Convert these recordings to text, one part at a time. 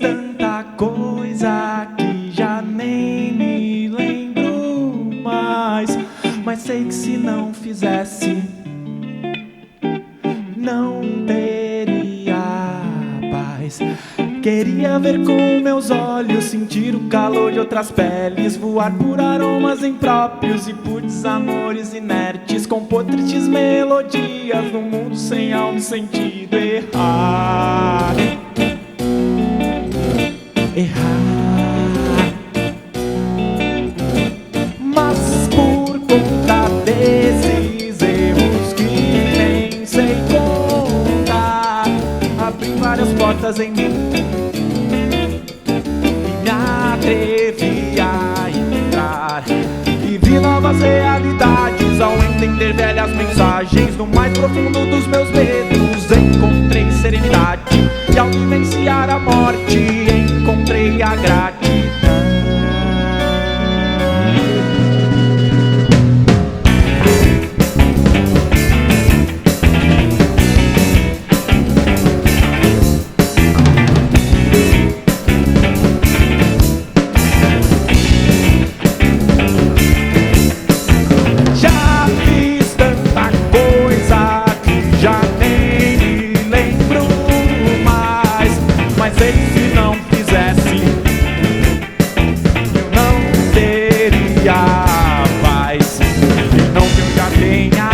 tanta coisa que já nem me lembro mais. Mas sei que se não fizesse, não teria paz. Queria ver com meus olhos, sentir o calor de outras peles, voar por aromas impróprios e por desamores inertes, compor tristes melodias num mundo sem alma e sentido. Errar, mas por conta desses erros que nem sei contar, abri várias portas em mim e me atrevi a entrar, e vi novas realidades ao entender velhas mensagens. No mais profundo dos meus medos encontrei serenidade, e ao vivenciar a morte encontrei a gratidão. Já fiz tanta coisa que já nem me lembro mais, mas sei que se não fizesse, eu não teria paz. E não que eu já tenha,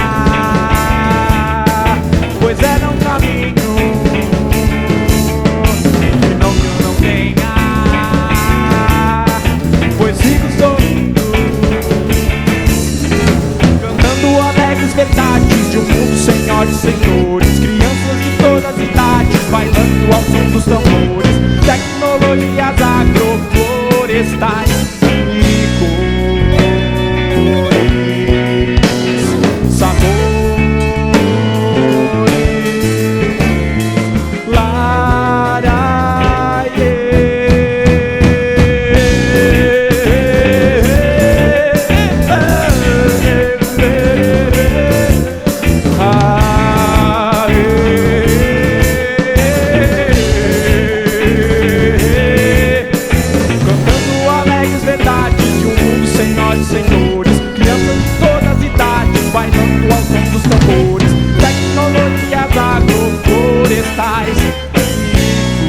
pois é não caminho. E não que eu não tenha, pois sigo sorrindo, cantando alegres verdades de um mundo sem ódio e senhores, crianças de todas as idades bailando ao som dos tambores, tecnologias agroflorestais e cores, sabores, cantando alegres verdades de um mundo sem ódio e senhores, crianças de todas as idades bailando ao som dos tambores, tecnologias agroflorestais e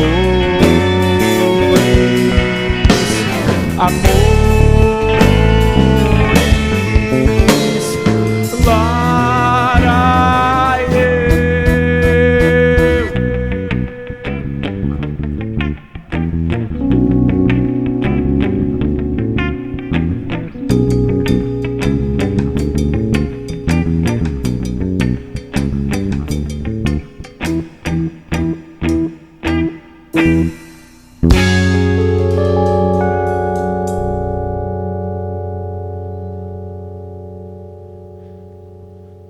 flores, amores, eu.